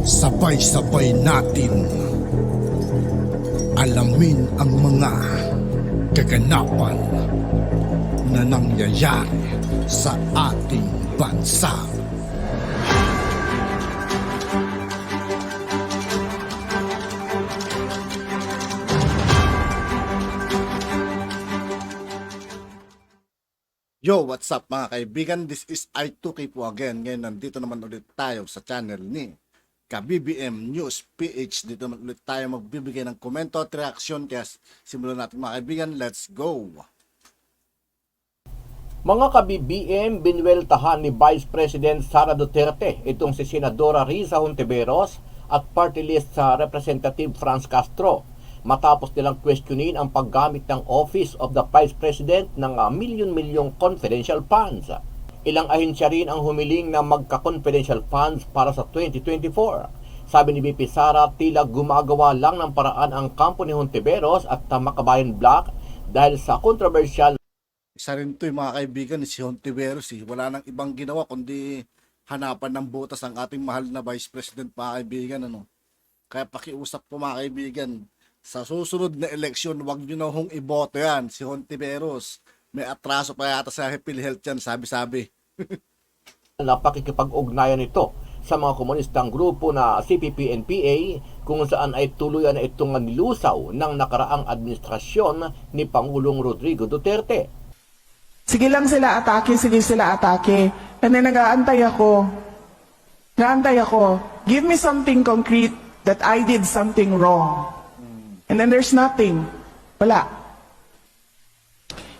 Sabay-sabay natin alamin ang mga kaganapan na nangyayari sa ating bansa. Yo, what's up mga kaibigan? This is I2K po again. Ngayon nandito naman ulit tayo sa channel ni KBBM News PH. Dito naman ulit tayo magbibigay ng komento at reaksyon. Kaya simulan natin mga kaibigan. Let's go! Mga ka-BBM, binweltahan ni Vice President Sara Duterte itong si Senadora Risa Hontiveros at party list sa Representative Franz Castro matapos nilang questionin ang paggamit ng Office of the Vice President ng milyon-milyong confidential funds. Ilang ahensya rin ang humiling na magka-confidential funds para sa 2024. Sabi ni VP Sara, tila gumagawa lang ng paraan ang kampo ni Hontiveros at Makabayan Black dahil sa controversial. Isa rin ito yung mga kaibigan ni si Hontiveros. Wala nang ibang ginawa kundi hanapan ng botas ang ating mahal na Vice President mga kaibigan. Kaya pakiusap po mga kaibigan, sa susunod na eleksyon, wag nyo na hong iboto yan, si Hontiveros. May atraso pa yata sa PhilHealth yan, sabi-sabi. Napakikipag-ugnayan ito sa mga komunistang grupo na CPP-NPA kung saan ay tuluyan na itong nilusaw ng nakaraang administrasyon ni Pangulong Rodrigo Duterte. Sige lang sila atake, sige sila atake. And then nag-aantay ako. Give me something concrete that I did something wrong. And then there's nothing. Wala.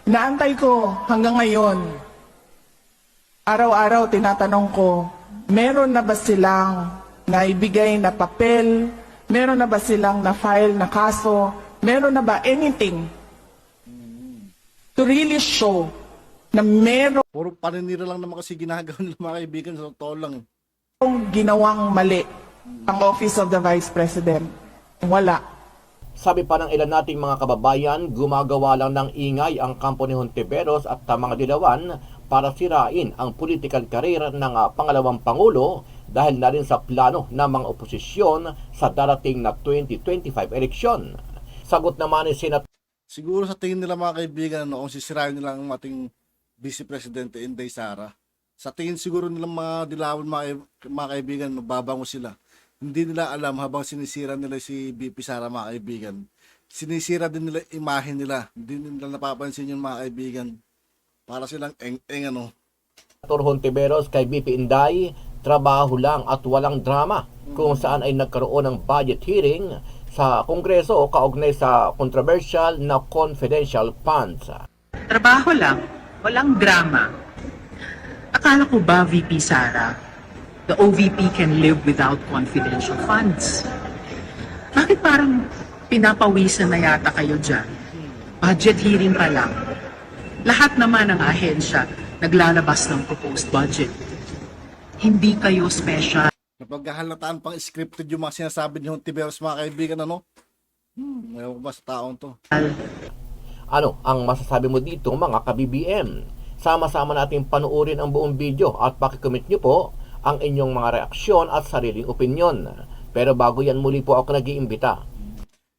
Inaantay ko hanggang ngayon. Araw-araw tinatanong ko, meron na ba silang naibigay na papel? Meron na ba silang na-file na kaso? Meron na ba anything to really show na meron Puro paninira lang naman kasi ginagawa nila mga kaibigan, sa totoo lang. ginawang mali ang Office of the Vice President? Wala. Sabi pa ng ilan nating mga kababayan, gumagawa lang ng ingay ang kampo ni Hontiveros at mga dilawan para sirain ang political career ng pangalawang Pangulo dahil na rin sa plano ng mga oposisyon sa darating na 2025 eleksyon. Sagot naman ni Senator. Siguro sa tingin nila mga kaibigan, kung sisirain nila ang ating Vice Presidente Inday Sara, sa tingin siguro nila mga dilawan mga kaibigan, mababango sila. Hindi nila alam habang sinisira nila si VP Sara mga kaibigan. Sinisira din nila imahe nila. Hindi nila napapansin yung mga kaibigan. Para silang eng Senator Hontiveros kay VP Inday, trabaho lang at walang drama kung saan ay nagkaroon ng budget hearing sa Kongreso o kaugnay sa controversial na confidential funds. Trabaho lang, walang drama. Akala ko ba, VP Sara, the OVP can live without confidential funds? Bakit parang pinapawisan na yata kayo dyan? Budget hearing pa lang. Lahat naman ng ahensya naglalabas ng proposed budget. Hindi kayo special. Napaghahalataan pang scripted yung mga sinasabi ni Hontiveros mga kaibigan, Ngayon ko ba sa taong to? Ano ang masasabi mo dito mga ka-BBM? Sama-sama natin panuorin ang buong video at pakicomment nyo po ang inyong mga reaksyon at sariling opinyon. Pero bago yan, muli po ako nag-iimbita.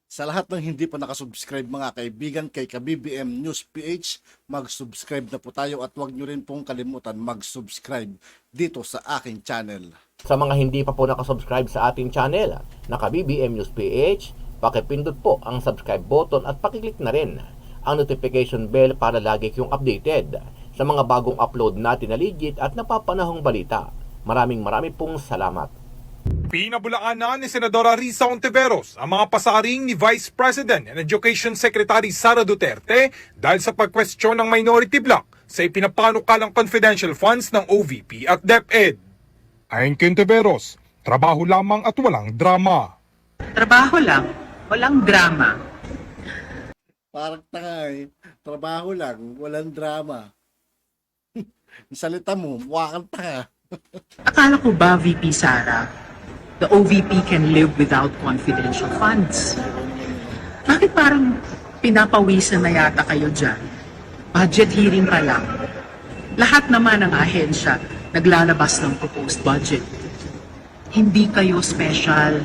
Sa lahat ng hindi pa nakasubscribe mga kaibigan kay KBBM News PH, mag-subscribe na po tayo at huwag nyo rin pong kalimutan mag-subscribe dito sa aking channel. Sa mga hindi pa po nakasubscribe sa ating channel na KBBM News PH, pakipindot po ang subscribe button at pakiclick na rin ang notification bell para lagi kayong updated sa mga bagong upload natin na legit at napapanahong balita. Maraming pong salamat. Pinabulaan na ni Senadora Risa Hontiveros ang mga pasaring ni Vice President and Education Secretary Sara Duterte dahil sa pagkwestiyon ng minority bloc sa ipinapanukalang confidential funds ng OVP at DepEd. Ayon kay Hontiveros, trabaho lamang at walang drama. Trabaho lang, walang drama. Parang tanga trabaho lang, walang drama. Ang salita mo, mukha kang tanga. Akala ko ba, VP Sara, the OVP can live without confidential funds? Bakit parang pinapawisan na yata kayo dyan? Budget hearing pa lang. Lahat naman ng ahensya naglalabas ng proposed budget. Hindi kayo special.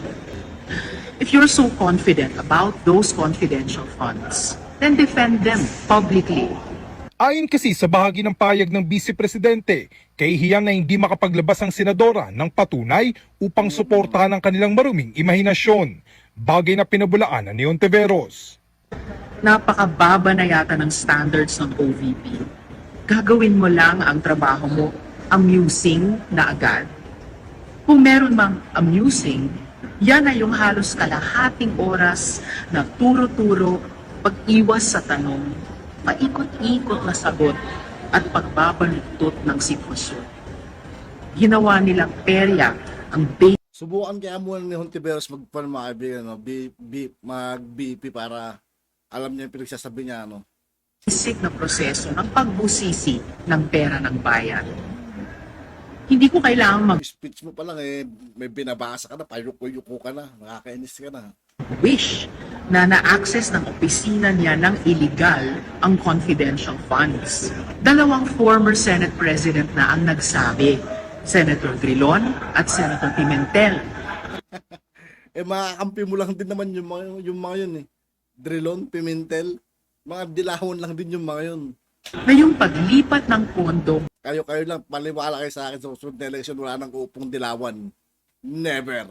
If you're so confident about those confidential funds, then defend them publicly. Ayon kasi sa bahagi ng payag ng Vice Presidente, kahihiyan na hindi makapaglabas ang senadora ng patunay upang suportahan ang kanilang maruming imahinasyon, bagay na pinabulaanan ni Ontiveros. Napakababa na yata ng standards ng OVP. Gagawin mo lang ang trabaho mo amusing na agad. Kung meron mang amusing, yan ay yung halos kalahating oras na turo-turo, pag-iwas sa tanong, paikot-ikot na sagot at pagbabaluktot ng sitwasyon. Ginawa nilang perya ang Subukan kaya muna ni Hontiveros mga kaibigan, no? Mag-BP para alam niya yung pinagsasabi niya. No? basic na proseso ng pagbusisi ng pera ng bayan. Hindi ko kailangang Speech mo pa lang may binabasa ka na, payuko-yuko ka na, nakakainis ka na. mag-wish na na-access ng opisina niya ng illegal ang confidential funds. Dalawang former Senate President na ang nagsabi, Senator Drilon at Senator Pimentel. Makakampi mo lang din naman yung mga yun eh. Drilon, Pimentel, mga dilahon lang din yung mga yun. Na yung paglipat ng pondo Kayo lang, paliwala kayo sa akin sa susunod na election, wala nang upong dilawan. Never.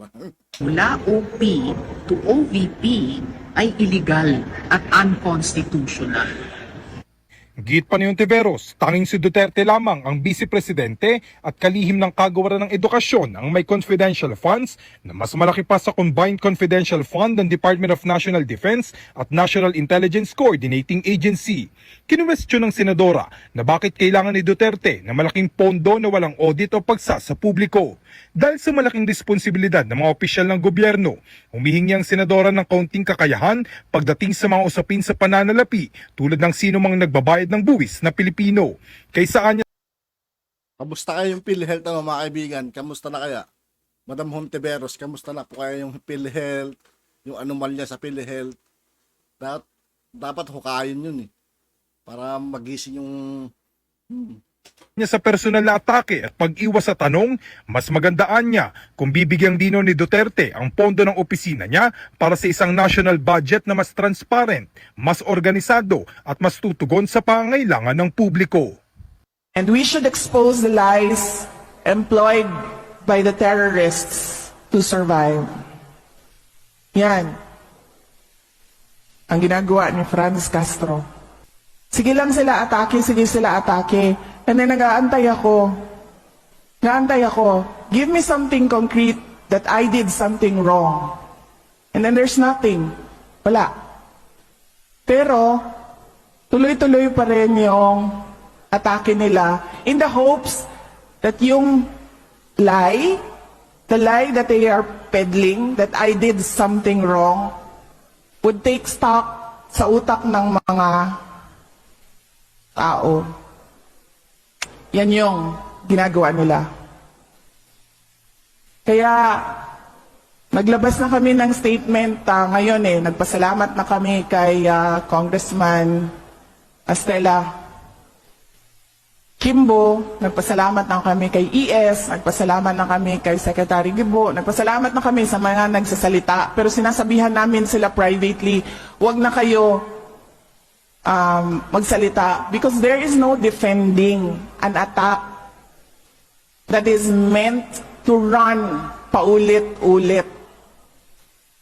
mula OP to OVP ay illegal at unconstitutional. Git pa ni Ontiveros, tanging si Duterte lamang ang Vice Presidente at kalihim ng kagawaran ng edukasyon ang may confidential funds na mas malaki pa sa Combined Confidential Fund ng Department of National Defense at National Intelligence Coordinating Agency. Kinuwestiyon ng senadora na bakit kailangan ni Duterte na malaking pondo na walang audit o pagsa sa publiko. Dahil sa malaking responsibilidad ng mga opisyal ng gobyerno, humihingi ang senadora ng kaunting kakayahan pagdating sa mga usapin sa pananalapi tulad ng sino mang nagbabayad ng buwis na Pilipino. Kaysa kanya Kamusta kayo yung PhilHealth mga kaibigan? Kamusta na kaya? Madam Hontiveros, kamusta na po kaya yung PhilHealth? Yung anomalya sa PhilHealth? Dapat hukayin yun eh. Para magising yung sa personal na atake at pag-iwas sa tanong, mas magandaan niya kung bibigyang dino ni Duterte ang pondo ng opisina niya para sa isang national budget na mas transparent, mas organisado at mas tutugon sa pangangailangan ng publiko. And we should expose the lies employed by the terrorists to survive. Yan ang ginagawa ni Franz Castro. Sige lang sila atake, sige sila atake. And then nag-aantay ako. Give me something concrete that I did something wrong. And then there's nothing. Wala. Pero, tuloy-tuloy pa rin yung atake nila in the hopes that yung lie, the lie that they are peddling, that I did something wrong, would take stock sa utak ng mga tao. Yan yung ginagawa nila. Kaya, naglabas na kami ng statement ngayon Nagpasalamat na kami kay Congressman Estela Kimbo, nagpasalamat na kami kay ES, nagpasalamat na kami kay Secretary Gibo, nagpasalamat na kami sa mga nagsasalita. Pero sinasabihan namin sila privately, wag na kayo magsalita because there is no defending an attack that is meant to run paulit-ulit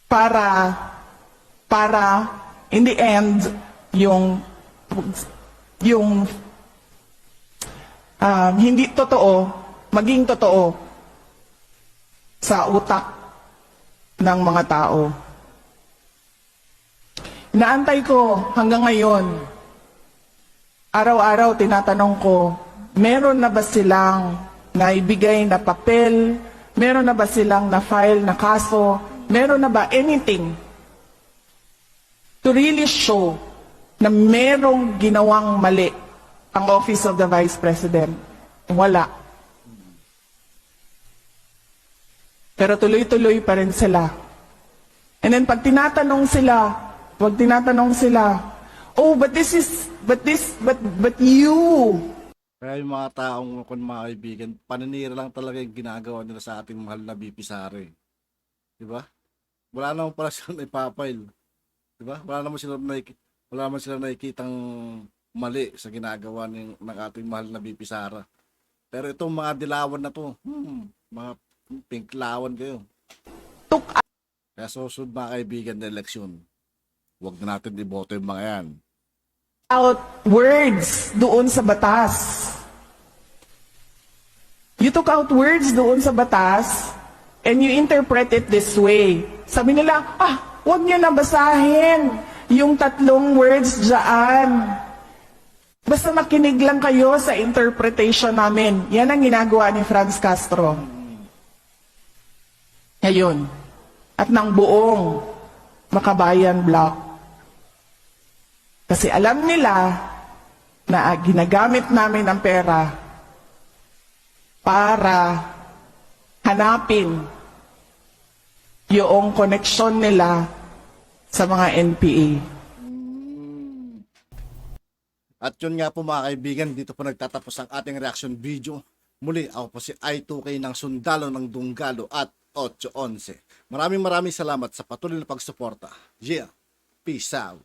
para in the end yung hindi totoo maging totoo sa utak ng mga tao. Inaantay ko hanggang ngayon, araw-araw tinatanong ko, meron na ba silang naibigay na papel? Meron na ba silang na-file na kaso? Meron na ba anything to really show na merong ginawang mali ang Office of the Vice President? Wala. Pero tuloy-tuloy pa rin sila. And then pag tinatanong sila, oh, but you, Kaya yung mga taong, kung mga kaibigan, paninira lang talaga yung ginagawa nila sa ating mahal na BP Sara. Di ba? Wala naman pala silang ipapile. Di ba? Wala naman silang nakikitang mali sa ginagawa ng ating mahal na BP Sara. Pero itong mga dilawan na to, mga pinklawan kayo. Took Kaya susunod mga kaibigan na eleksyon, huwag na natin iboto yung mga yan. out words doon sa batas. You took out words doon sa batas and you interpret it this way. Sabi nila, huwag niyo na basahin yung 3 words dyan. Basta makinig lang kayo sa interpretation namin. Yan ang ginagawa ni Franz Castro. Ngayon. At ng buong Makabayan Bloc. Kasi alam nila na ginagamit namin ang pera para hanapin yung koneksyon nila sa mga NPA. At yun nga po mga kaibigan, dito po nagtatapos ang ating reaction video. Muli, ako po si I2K ng Sundalo ng Dunggalo at 811. Maraming salamat sa patuloy na pagsuporta. Yeah, peace out.